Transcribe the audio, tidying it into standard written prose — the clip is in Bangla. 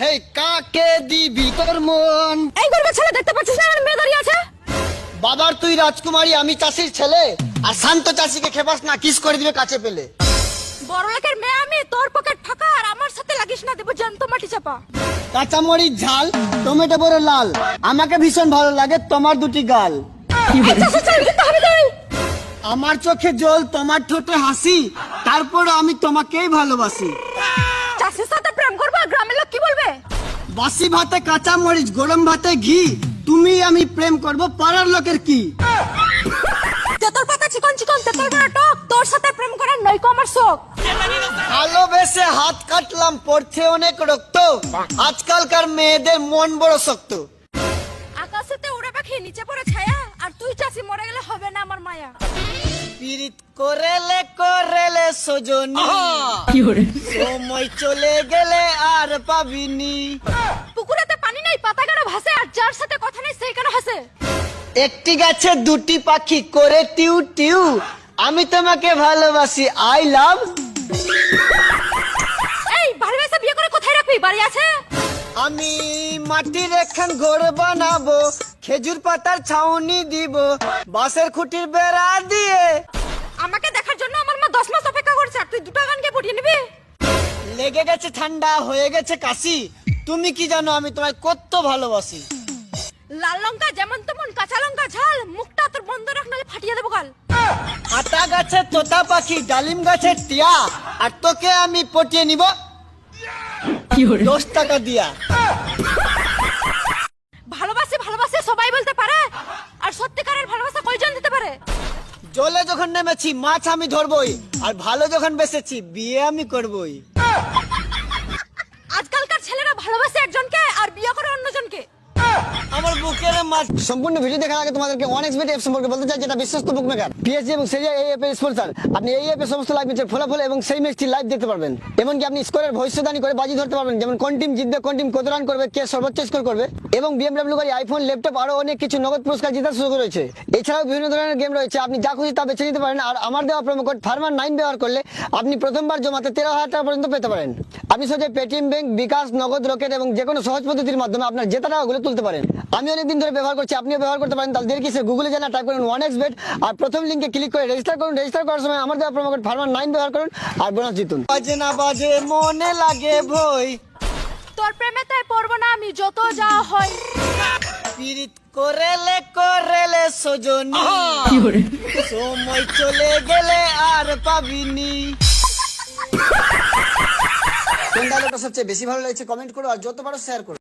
হে কাকে দিবি তোর মন? এই গরিবের ছেলে দেখতে পাচ্ছিস না আমার মেয়ে দাঁড়িয়ে আছে? বাবার তুই রাজকুমারী, আমি চাষির ছেলে। আর শান্ত চাষিকে খেপাস না, কিস করে দিবে কাছে পেলে। বড় লোকের মেয়ে আমি, তোর পকেট ফাঁকা আর আমার সাথে লাগিস না, দেবো জ্যান্ত মাটি চাপা। কাঁচামরিচ ঝাল, টমেটো বড় লাল, আমাকে ভীষণ ভালো লাগে তোমার দুটি গাল। এই চাষের ছেলে দিতে হবে তুই। আমার চোখে জল, তোমার ঠোঁটে হাসি, তারপর আমি তোমাকেই ভালোবাসি। চাষের সাথে প্রেম করবো, গ্রামের লোক কি বলবে? বাসি ভাতে কাঁচা মরিচ, গরম ভাতে ঘি, তুমি আমি প্রেম করব, পাড়ার লোকের কি? তেতল পাতা চিকন চিকন, তেতল বড় টক, তোর সাথে প্রেম করার নয়কো আমার শখ। ভালোবেসে হাত কাটলাম, পড়ছে অনেক রক্ত, আজকালকার মেয়েদের মন বড় শক্ত। আকাশেতে উড়ে পাখি নিচে পড়ে ছায়া, আর তুই চাষি মরে গেলে হবে না আমার মায়া। পীড়িত করেলে করেলে সজনী, সময় চলে গেলে আর পাবিনি। পুকুরেতে পানি নেই, পাতা কেন ভাসে, আর যার সাথে কথা নেই সেই কেন হাসে? একটি গাছে দুটি পাখি করে টিউ টিউ, আমি তোমাকে ভালোবাসি, আই লাভ। এই বাড়ি এসে বিয়ে করে কোথায় রাখবি? বাড়ি আছে? আমি মাটির একখান ঘর বানাবো, খেজুর পাতার ছাউনি দিব, বাঁশের খুঁটির বেড়া দিয়ে। আমাকে দেখার জন্য আমার মা 10 মাস অপেক্ষা করছে, আর তুই 2 গানকে পটিয়ে নিবি? লেগে গেছে ঠান্ডা, হয়ে গেছে কাশি, তুমি কি জানো আমি তোমায় কত ভালোবাসি। লাল লঙ্কা যেমন তেমন, কাঁচা লঙ্কা ঝাল, মুখটা তোর বন্ধ রাখ নাহলে ফাটিয়ে দেবো গাল। আতা গাছে তোতা পাখি, ডালিম গাছে টিয়া, আর তোকে আমি পটিয়ে নিব 10 টাকা দিয়া। ভালোবাসি ভালোবাসি সবাই বলতে পারে, আর সত্যিকারের ভালোবাসা কয়জন দিতে পারে? জলে যখন নেমেছি মাছ আমি ধরবই, আর ভালো যখন বেসেছি বিয়ে আমি করবই। আজকালকার ছেলেরা ভালোবাসে একজনকে আর বিয়ে করে অন্যজনকে। আমার বুকের মাছ। সম্পূর্ণ ভিডিও দেখার আগে তোমাদেরকে OneXBet অ্যাপ সম্পর্কে বলতে চাই, যেটা বিশ্বস্ত বুকমেকার। পিএসজি এবং সিরিয়া এই অ্যাপের স্পন্সর। আপনি এই অ্যাপে সমস্ত লাইভ ম্যাচের ফলাফল এবং সেই ম্যাচটি লাইভ দেখতে পারবেন। এমনকি আপনি স্কোরের ভবিষ্যদ্বাণী করে বাজি ধরতে পারবেন, যেমন কোন টিম জিতবে, কোন টিম কত রান করবে, কে সর্বোচ্চ স্কোর করবে, এবং BMW গাড়ি, আইফোন, ল্যাপটপ আরো অনেক কিছু নগদ পুরস্কার জেতার সুযোগ রয়েছে। এছাড়াও বিভিন্ন ধরনের গেম রয়েছে, আপনি যা খুশি তা বেছে নিতে পারেন। আর আমার দেওয়া প্রোমো কোড ফার্মার9 ব্যবহার করলে আপনি প্রথমবার জমাতে 13,000 টাকা পর্যন্ত পেতে পারেন। আপনি সোজা পেটিএম ব্যাংক, বিকাশ, নগদ, রকেট এবং যে কোনো সহজ পদ্ধতির মাধ্যমে আপনার জেতা টাকাগুলো তুলতে পারেন। আমি অনেকদিন ধরে ব্যবহার করছি, আপনিও ব্যবহার করতে পারেন। তাহলে দেরি কিসের? গুগলে জানা টাইপ করুন OneXBet, আর প্রথম লিংকে ক্লিক করে রেজিস্টার করুন। রেজিস্টার করার সময় আমার দেওয়া প্রোমো কোড ফার্মার9 ব্যবহার করুন আর বোনাস জিতুন। বাজে না বাজে মনে লাগে ভয়, তোর প্রেমেতে পড়বো না আমি যত যা হয়। পীড়িত করেলে করেলে সজনী, সময় চলে গেলে আর পাবিনি। কোন ডায়লগটা সবচেয়ে বেশি ভালো লাগছে কমেন্ট করো, আর যত পারো শেয়ার করো।